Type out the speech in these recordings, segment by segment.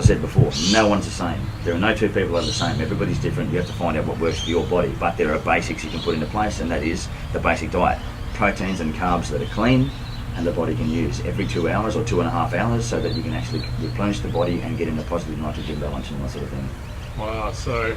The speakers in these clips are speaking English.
said before, no one's the same. There are no two people that are the same. Everybody's different. You have to find out what works for your body. But there are basics you can put into place, and that is the basic diet. Proteins and carbs that are clean and the body can use every 2 hours or 2.5 hours, so that you can actually replenish the body and get into positive nitrogen balance and that sort of thing. Wow, so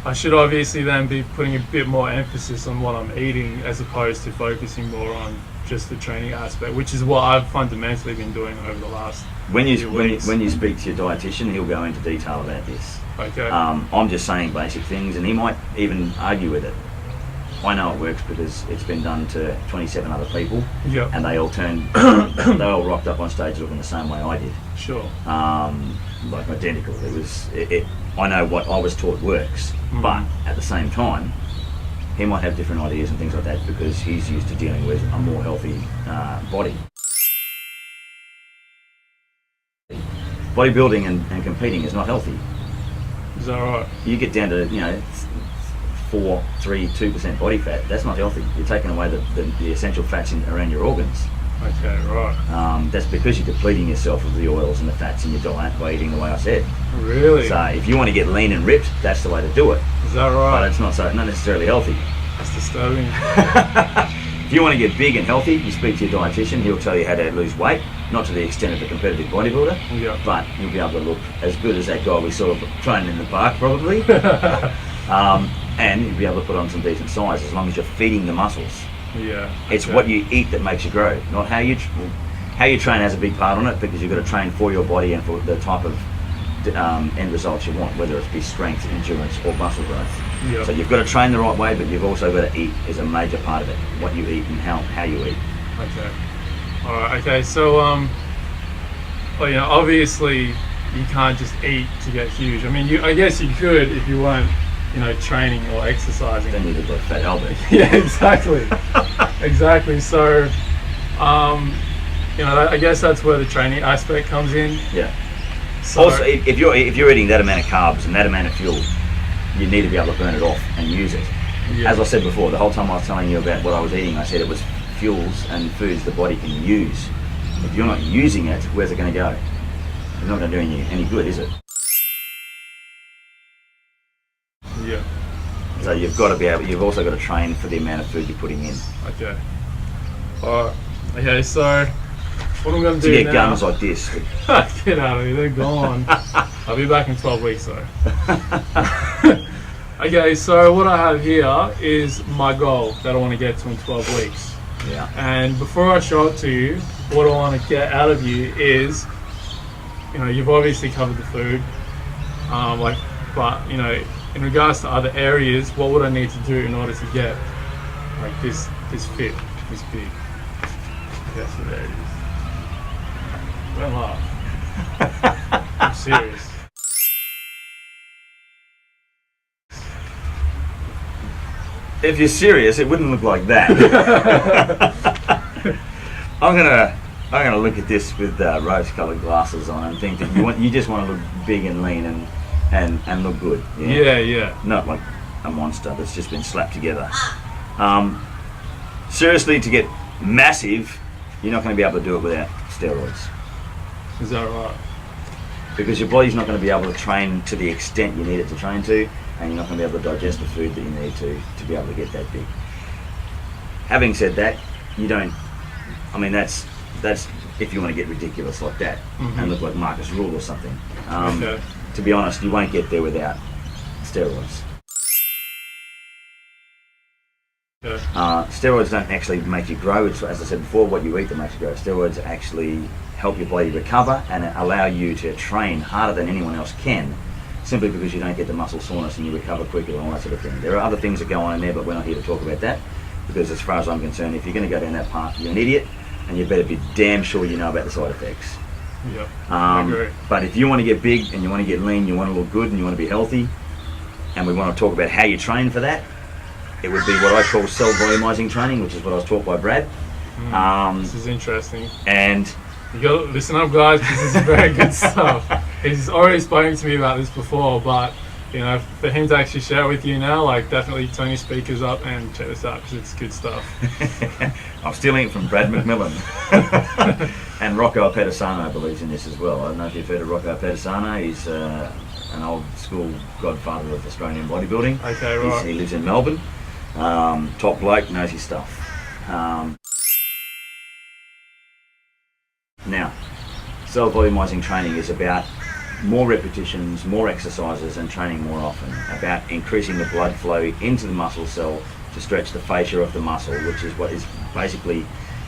I should obviously then be putting a bit more emphasis on what I'm eating as opposed to focusing more on just the training aspect, which is what I've fundamentally been doing over the last when you speak to your dietitian, he'll go into detail about this. Okay. I'm just saying basic things, and he might even argue with it. I know it works because it's been done to 27 other people, yep. and they all they all rocked up on stage looking the same way I did. Sure. Like identical. I know what I was taught works, but at the same time, he might have different ideas and things like that because he's used to dealing with a more healthy body. Bodybuilding and competing is not healthy. Is that right? You get down to 4, 3, 2% body fat. That's not healthy. You're taking away the essential fats around your organs. Okay, right. That's because you're depleting yourself of the oils and the fats in your diet by eating the way I said. Really? So if you want to get lean and ripped, that's the way to do it. Is that right? But it's not necessarily healthy. That's disturbing. If you want to get big and healthy, you speak to your dietitian. He'll tell you how to lose weight, not to the extent of a competitive bodybuilder, yeah. but you'll be able to look as good as that guy we saw training in the park probably. And you'll be able to put on some decent size as long as you're feeding the muscles. Yeah. It's what you eat that makes you grow, not how you train has a big part on it, because you've got to train for your body and for the type of end results you want, whether it be strength, endurance, or muscle growth. Yep. So you've got to train the right way, but you've also got to eat is a major part of it. What you eat and how you eat. Okay. All right. Okay. So, obviously, you can't just eat to get huge. I mean, I guess you could if you weren't, training or exercising. Then you look like Fat Albert. Yeah, exactly. Exactly. So, I guess that's where the training aspect comes in. Yeah. So, also, if you're eating that amount of carbs and that amount of fuel, you need to be able to burn it off and use it. Yeah. As I said before, the whole time I was telling you about what I was eating, I said it was fuels and foods the body can use. If you're not using it, where's it going to go? It's not going to do you any good, is it? Yeah. So you've also got to train for the amount of food you're putting in. Okay. Alright. Okay, so what I'm going to do now... To get guns like this. Get out of here, they're gone. I'll be back in 12 weeks though. Okay, so what I have here is my goal that I want to get to in 12 weeks. Yeah. And before I show it to you, what I want to get out of you is, you've obviously covered the food, but in regards to other areas, what would I need to do in order to get like this fit, this big? Okay, so there it is. Don't laugh. I'm serious. If you're serious, it wouldn't look like that. I'm gonna look at this with rose-colored glasses on and think that you just want to look big and lean and look good. Yeah. Not like a monster that's just been slapped together. Seriously, to get massive, you're not going to be able to do it without steroids. Is that right? Because your body's not going to be able to train to the extent you need it to train to, and you're not going to be able to digest the food that you need to be able to get that big. Having said that, that's if you want to get ridiculous like that and look like Marcus Rule or something. Okay. To be honest, you won't get there without steroids. Okay. Steroids don't actually make you grow. It's, as I said before, what you eat that makes you grow. Steroids actually help your body recover and allow you to train harder than anyone else can, simply because you don't get the muscle soreness and you recover quicker and all that sort of thing. There are other things that go on in there, but we're not here to talk about that, because as far as I'm concerned, if you're going to go down that path, you're an idiot, and you better be damn sure you know about the side effects. Yeah, I agree. But if you want to get big and you want to get lean, you want to look good and you want to be healthy, and we want to talk about how you train for that, it would be what I call self-volumizing training, which is what I was taught by Brad. This is interesting. And you got to listen up, guys. This is very good stuff. He's already spoken to me about this before, but for him to actually share it with you now, definitely turn your speakers up and check this out because it's good stuff. I'm stealing it from Brad McMillan. And Rocco Pedisano believes in this as well. I don't know if you've heard of Rocco Pedisano. He's an old school godfather of Australian bodybuilding. Okay, right. He lives in Melbourne. Top bloke, knows his stuff. Now, self-volumizing training is about more repetitions, more exercises, and training more often. About increasing the blood flow into the muscle cell to stretch the fascia of the muscle, which is what is basically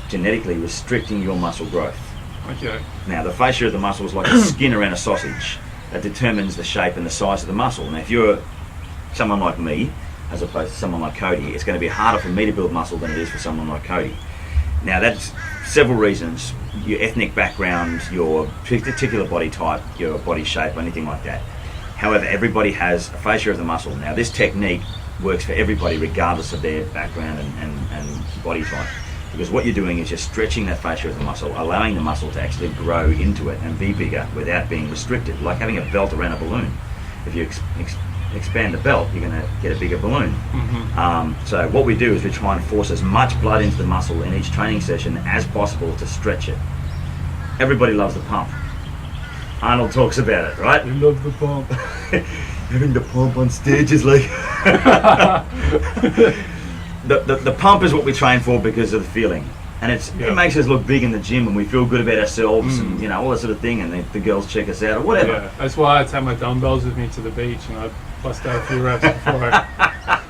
genetically restricting your muscle growth. Okay. Now, the fascia of the muscle is like a skin around a sausage that determines the shape and the size of the muscle. Now, if you're someone like me, as opposed to someone like Cody, it's going to be harder for me to build muscle than it is for someone like Cody. Now, that's several reasons: your ethnic background, your particular body type, your body shape, or anything like that. However, everybody has a fascia of the muscle. Now, this technique works for everybody regardless of their background and body type. Because what you're doing is you're stretching that fascia of the muscle, allowing the muscle to actually grow into it and be bigger without being restricted, like having a belt around a balloon. If you expand the belt, you're going to get a bigger balloon. So what we do is we try and force as much blood into the muscle in each training session as possible to stretch it. Everybody loves the pump. Arnold talks about it, right? We love the pump. Having the pump on stage is like... The pump is what we train for because of the feeling, and it makes us look big in the gym and we feel good about ourselves and all that sort of thing, and the girls check us out or whatever. Yeah, that's why I take my dumbbells with me to the beach and I bust out a few reps before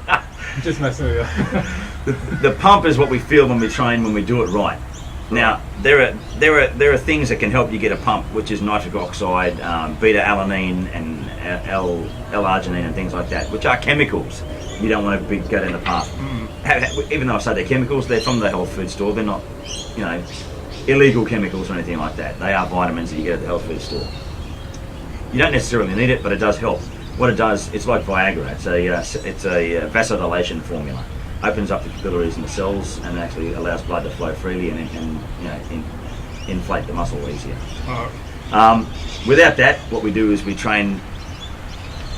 I'm just messing with you. The pump is what we feel when we train, when we do it right. Now there are things that can help you get a pump, which is nitric oxide, beta alanine, and L-arginine and things like that, which are chemicals. You don't want to go down the path. Even though I say they're chemicals, they're from the health food store. They're not, illegal chemicals or anything like that. They are vitamins that you get at the health food store. You don't necessarily need it, but it does help. What it does, it's like Viagra. It's a vasodilation formula. Opens up the capillaries in the cells and actually allows blood to flow freely and inflate the muscle easier. Without that, what we do is we train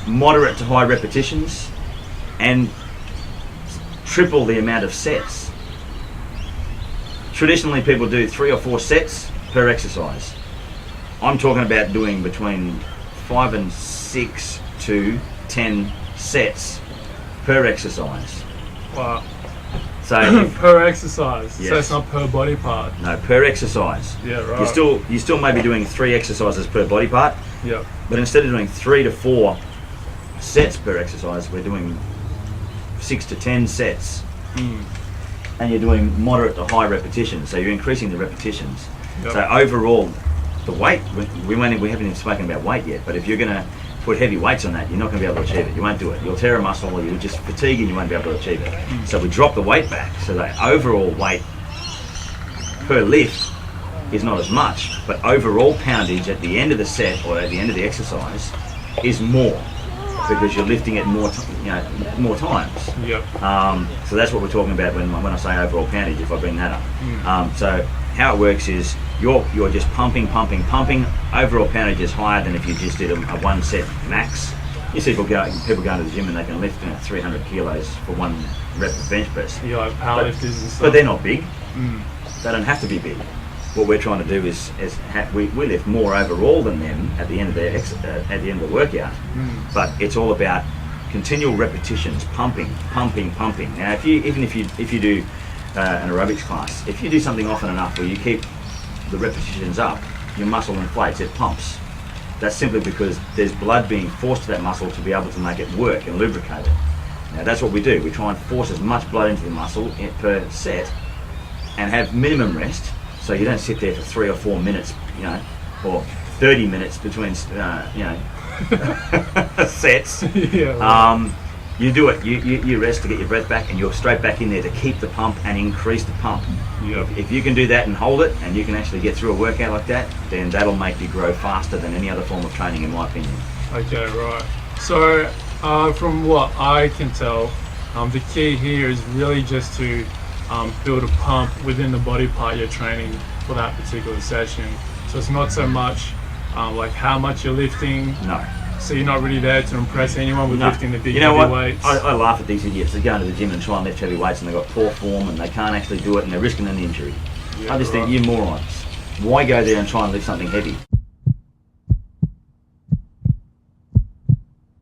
moderate to high repetitions and triple the amount of sets. Traditionally, people do 3 or 4 sets per exercise. I'm talking about doing between 5 and 6 to 10 sets per exercise. Wow. So per exercise. Yes. So it's not per body part. No, per exercise. Yeah, right. You still may be doing 3 exercises per body part. Yeah. But instead of doing 3 to 4 sets per exercise, we're doing 6 to 10 sets. And you're doing moderate to high repetitions, so you're increasing the repetitions. Yep. So overall, the weight, we haven't even spoken about weight yet, but if you're going to put heavy weights on that, you're not going to be able to achieve it. You won't do it. You'll tear a muscle, or you'll just fatigue and you won't be able to achieve it. So we drop the weight back, so the overall weight per lift is not as much, but overall poundage at the end of the set or at the end of the exercise is more, because you're lifting it more times. Yep. So that's what we're talking about when I say overall poundage, if I bring that up. So how it works is you're just pumping. Overall poundage is higher than if you just did a 1 set max. You see people going to the gym and they can lift 300 kilos for 1 rep of bench press. Yeah, like powerlifters and stuff. But they're not big. They don't have to be big. What we're trying to do is we lift more overall than them at the end of the workout. But it's all about continual repetitions, pumping. Now, if you do an aerobics class, if you do something often enough where you keep the repetitions up, your muscle inflates, it pumps. That's simply because there's blood being forced to that muscle to be able to make it work and lubricate it. Now, that's what we do. We try and force as much blood into the muscle per set and have minimum rest. So you don't sit there for 3 or 4 minutes, or 30 minutes between, sets. Yeah. You do it. You rest to get your breath back, and you're straight back in there to keep the pump and increase the pump. Yep. If you can do that and hold it, and you can actually get through a workout like that, then that'll make you grow faster than any other form of training, in my opinion. Okay, right. So, from what I can tell, the key here is really just to build a pump within the body part you're training for that particular session. So it's not so much like how much you're lifting. No. So you're not really there to impress anyone with lifting the big heavy weights. I laugh at these idiots that go into the gym and try and lift heavy weights and they've got poor form and they can't actually do it and they're risking an injury. Yeah, I just think, you morons. Why go there and try and lift something heavy?